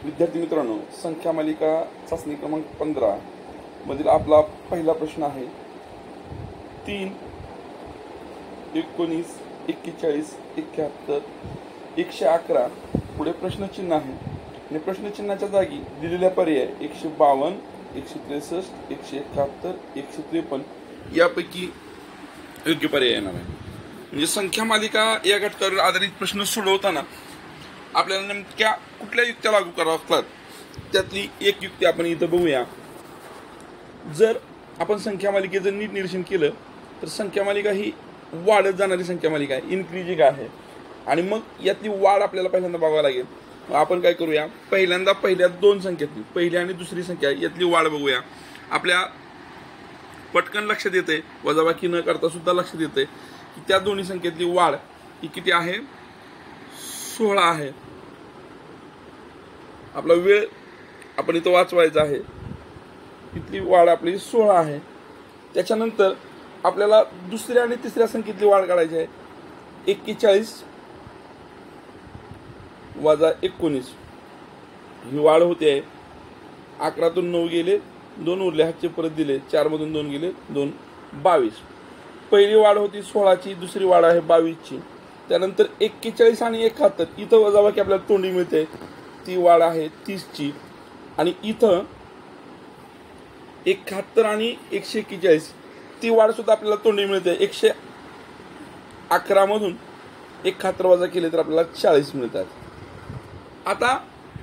विद्यार्थी मित्रांनो, संख्या मालिका चाचणी क्रमांक 15 मधील आपला पहिला प्रश्न आहे 3, 19, 41, 71, 111 पुढे प्रश्नचिन्ह आहे आणि प्रश्नचिन्हाच्या जागी दिलेल्या पर्याय 152, 163, 171, 153 यापैकी योग्य पर्याय येणार आहे। म्हणजे संख्या मालिका या घटकावर आधारित प्रश्न सोडवताना आपल्याला नेमक्या कुठल्या युक्त्या लागू कराव्या लागतात त्यातली एक युक्ती आपण इथं बघूया। जर आपण संख्या मालिकेचं नीट निरीक्षण केलं तर संख्या मालिका ही वाढत जाणारी संख्या मालिका आहे, इन्क्रीजिंग आहे आणि मग यातली वाढ आपल्याला पहिल्यांदा बघावी लागेल। आपण काय करूया, पहिल्यांदा पहिल्या दोन संख्येतली पहिली आणि दुसरी संख्या यातली वाढ बघूया। आपल्या पटकन लक्षात येते, वजाबाकी न करता सुद्धा लक्षात येते की त्या दोन्ही संख्येतली वाढ ही किती आहे, 16 आहे। आपला वेळ आपण इथं वाचवायचा आहे, इथली वाढ आपली 16 आहे। त्याच्यानंतर आपल्याला दुसऱ्या आणि तिसऱ्या संख्येतली वाढ काढायची आहे, 41 वजा 19 ही वाढ होते आहे। 11 तून 9 गेले, 2 उरले, हातचे परत दिले, 4 मधून 2 गेले, 2 22। पहिली वाढ होती 16 ची, दुसरी वाढ आहे 22 ची। त्यानंतर 41 आणि 71 इथं वजाबाकी आपल्याला तोंडी मिळते, ती वाढ आहे 30 ची आणि इथं 71 आणि 141 ती वाढ सुद्धा आपल्याला तोंडी मिळते। 111 मधून 71 वजा केले तर आपल्याला 40 मिळतात। आता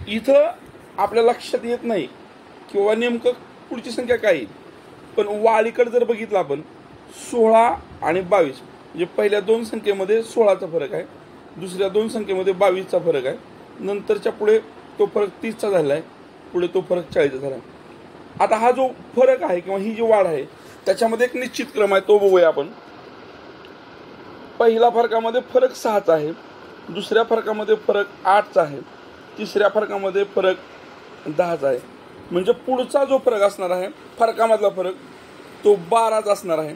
इथं आपल्या लक्षात येत नाही किंवा नेमकं पुढची संख्या काय येईल, पण वाढीकडे जर बघितलं आपण 16 आणि 22 म्हणजे पहिल्या दोन संख्येमध्ये 16चा फरक आहे, दुसऱ्या दोन संख्येमध्ये 22चा फरक आहे, नंतरच्या पुढे तो फरक 30चा झाला आहे, पुढे तो फरक 40चा झाला आहे। आता हा जो फरक आहे किंवा ही जी वाढ आहे त्याच्यामध्ये एक निश्चित क्रम आहे, तो बघूया आपण। पहिल्या फरकामध्ये फरक 6चा आहे, दुसऱ्या फरकामध्ये फरक 8चा आहे, तिसऱ्या फरकामध्ये फरक 10चा आहे। म्हणजे पुढचा जो फरक असणार आहे फरकामधला फरक तो 12चा असणार आहे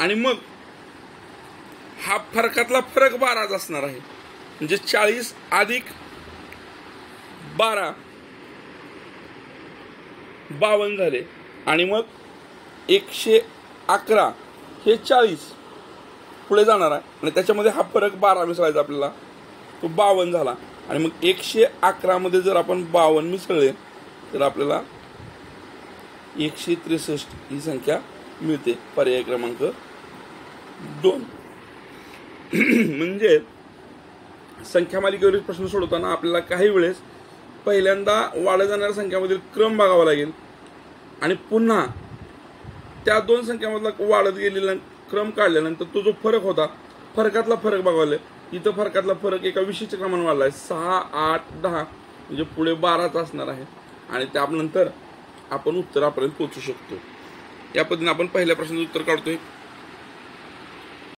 आणि मग हा फरकातला फरक 12चा असणार आहे। म्हणजे 40 अधिक 12 52 झाले आणि मग 111 हे 40 पुढे जाणार आहे आणि त्याच्यामध्ये हा फरक 12 मिसळायचा आपल्याला, तो 52 झाला आणि मग 111 मध्ये जर आपण 52 मिसळले तर आपल्याला 163 ही संख्या मिळते, पर्याय क्रमांक 2। म्हणजे संख्या मालिकेवरील प्रश्न सोडवताना आपल्याला काही वेळेस पहिल्यांदा वाढत जाणाऱ्या संख्यामधील क्रम बघावा लागेल आणि पुन्हा त्या दोन संख्यामधला वाढत गेलेला क्रम काढल्यानंतर तो जो फरक होता फरकातला फरक बघावा लागेल। इथं फरकातला फरक एका विशिष्ट क्रमाने वाढला आहे, 6, 8, 10 म्हणजे पुढे 12चा असणार आहे आणि त्यानंतर आपण उत्तरापर्यंत पोहोचू शकतो। या पद्धतीने आपण पहिल्या प्रश्नाचं उत्तर काढतोय।